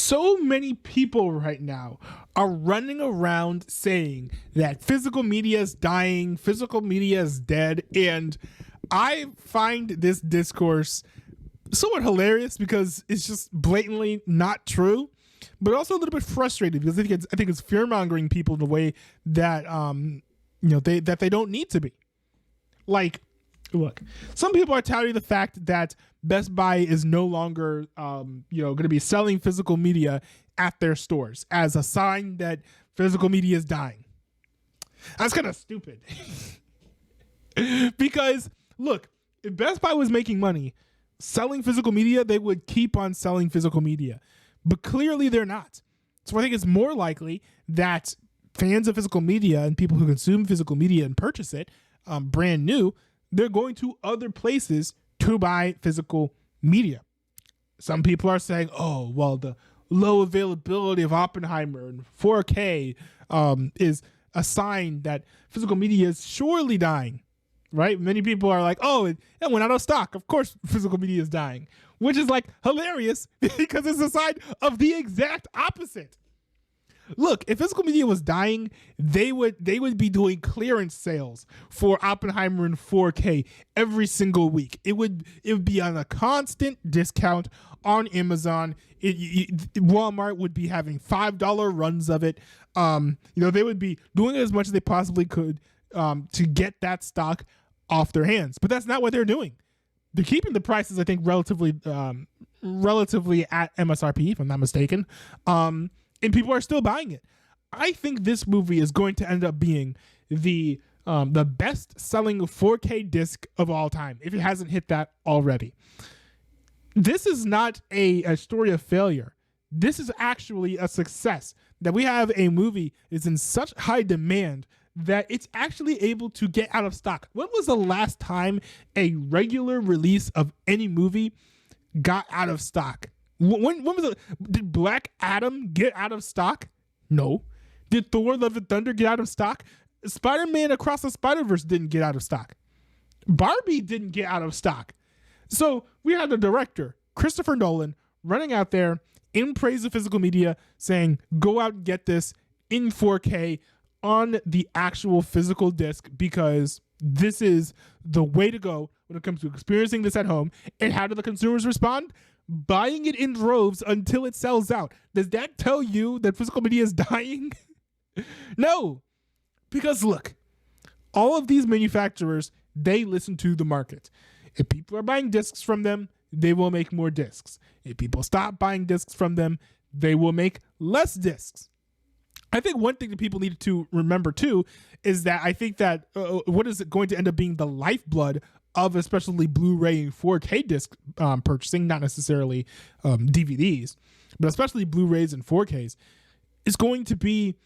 So many people right now are running around saying that physical media is dying, physical media is dead, and I find this discourse somewhat hilarious because it's just blatantly not true, but also a little bit frustrating because I think it's fear mongering people in a way that they don't need to be. Like, look, some people are touting the fact that Best Buy is no longer going to be selling physical media at their stores as a sign that physical media is dying. That's kind of stupid. Because look, if Best Buy was making money selling physical media, they would keep on selling physical media. But clearly they're not. So I think it's more likely that fans of physical media and people who consume physical media and purchase it brand new, they're going to other places to buy physical media. Some people are saying, oh, well, the low availability of Oppenheimer and 4K is a sign that physical media is surely dying. Right? Many people are like, oh, it went out of stock. Of course, physical media is dying, which is like hilarious because it's a sign of the exact opposite. Look, if physical media was dying, they would be doing clearance sales for Oppenheimer in 4K every single week. It would be on a constant discount on Amazon. Walmart would be having $5 runs of it. They would be doing as much as they possibly could to get that stock off their hands, but that's not what they're doing. They're keeping the prices, I think, relatively at MSRP, if I'm not mistaken, and people are still buying it. I think this movie is going to end up being the best-selling 4K disc of all time, if it hasn't hit that already. This is not a story of failure. This is actually a success, that we have a movie that's in such high demand that it's actually able to get out of stock. When was the last time a regular release of any movie got out of stock? When was it? Did Black Adam get out of stock? No. Did Thor: Love and Thunder get out of stock? Spider-Man Across the Spider-Verse didn't get out of stock. Barbie didn't get out of stock. So we had the director, Christopher Nolan, running out there in praise of physical media saying, go out and get this in 4K on the actual physical disc because this is the way to go when it comes to experiencing this at home. And how do the consumers respond? Buying it in droves until it sells out. Does that tell you that physical media is dying? No, because look, all of these manufacturers, they listen to the market. If people are buying discs from them, they will make more discs. If people stop buying discs from them, they will make less discs. I think one thing that people need to remember too is that I think that what is it going to end up being the lifeblood of especially Blu-ray and 4K disc purchasing, not necessarily DVDs, but especially Blu-rays and 4Ks, is going to be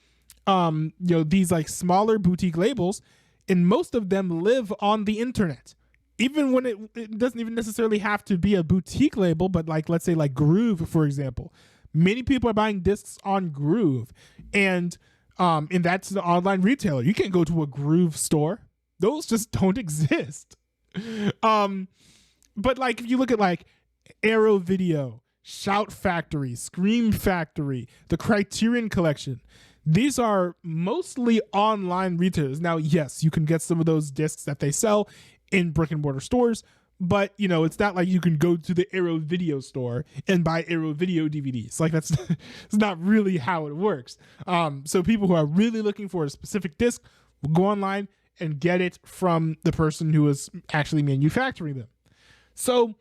these like smaller boutique labels, and most of them live on the internet. Even when it doesn't even necessarily have to be a boutique label, but like let's say like Groove, for example. Many people are buying discs on Groove, and that's the online retailer. You can't go to a Groove store; those just don't exist. But like if you look at like Arrow Video, Shout Factory, Scream Factory, the Criterion Collection, these are mostly online retailers. Now, yes, you can get some of those discs that they sell in brick and mortar stores. But, it's not like you can go to the Arrow Video store and buy Arrow Video DVDs. Like, that's it's not really how it works. So people who are really looking for a specific disc will go online and get it from the person who is actually manufacturing them. So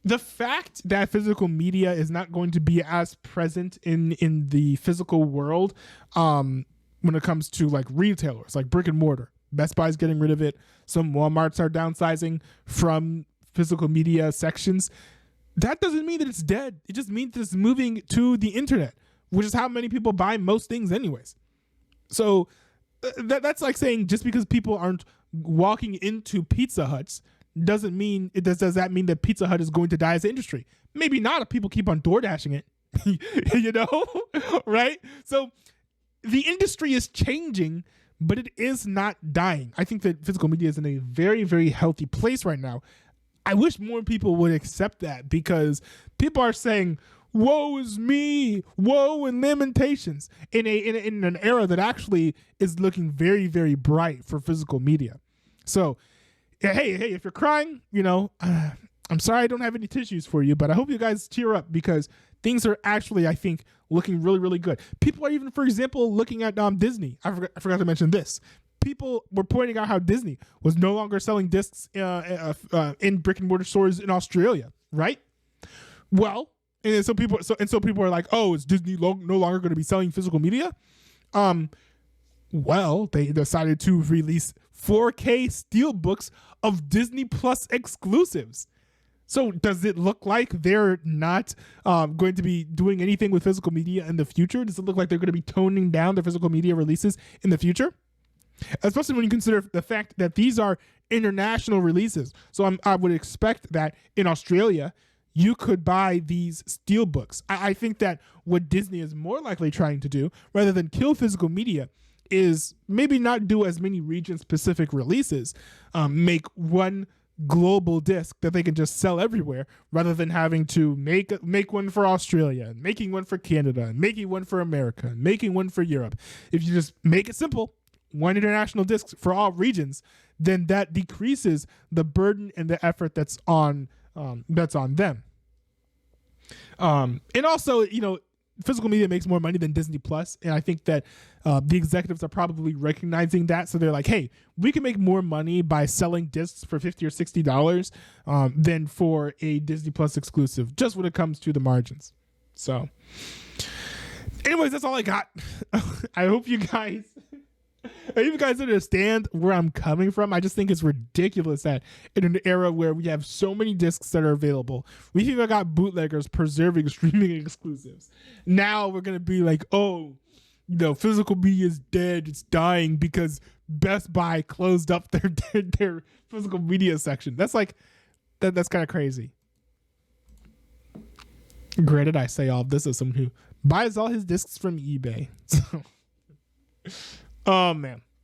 the fact that physical media is not going to be as present in the physical world when it comes to, like, retailers, like brick and mortar, Best Buy's getting rid of it. Some Walmarts are downsizing from physical media sections. That doesn't mean that it's dead. It just means that it's moving to the internet, which is how many people buy most things anyways. So that's like saying just because people aren't walking into Pizza Huts doesn't mean does that mean that Pizza Hut is going to die as an industry? Maybe not if people keep on door dashing it, right? So the industry is changing, but it is not dying. I think that physical media is in a very, very healthy place right now. I wish more people would accept that, because people are saying, woe is me, woe and lamentations in an era that actually is looking very, very bright for physical media. So, hey, if you're crying, I'm sorry I don't have any tissues for you, but I hope you guys cheer up because things are actually, I think, looking really, really good. People are even, for example, looking at Disney. I forgot to mention this. People were pointing out how Disney was no longer selling discs in brick and mortar stores in Australia, right? Well, and so people are like, oh, is Disney no longer going to be selling physical media? Well, they decided to release 4K steelbooks of Disney Plus exclusives. So does it look like they're not going to be doing anything with physical media in the future? Does it look like they're going to be toning down their physical media releases in the future? Especially when you consider the fact that these are international releases. So I would expect that in Australia, you could buy these steelbooks. I think that what Disney is more likely trying to do, rather than kill physical media, is maybe not do as many region-specific releases, make one global disc that they can just sell everywhere, rather than having to make one for Australia, and making one for Canada, and making one for America, and making one for Europe. If you just make it simple, one international disc for all regions, then that decreases the burden and the effort that's on them. And also, physical media makes more money than Disney Plus, and I think that the executives are probably recognizing that. So they're like, "Hey, we can make more money by selling discs for $50 or $60 than for a Disney Plus exclusive." Just when it comes to the margins. So, anyways, that's all I got. I hope you guys understand where I'm coming from. I just think it's ridiculous that in an era where we have so many discs that are available, we've even got bootleggers preserving streaming exclusives. Now we're going to be like, oh, physical media is dead. It's dying because Best Buy closed up their physical media section. That's that's kind of crazy. Granted, I say all of this as someone who buys all his discs from eBay. So, oh man.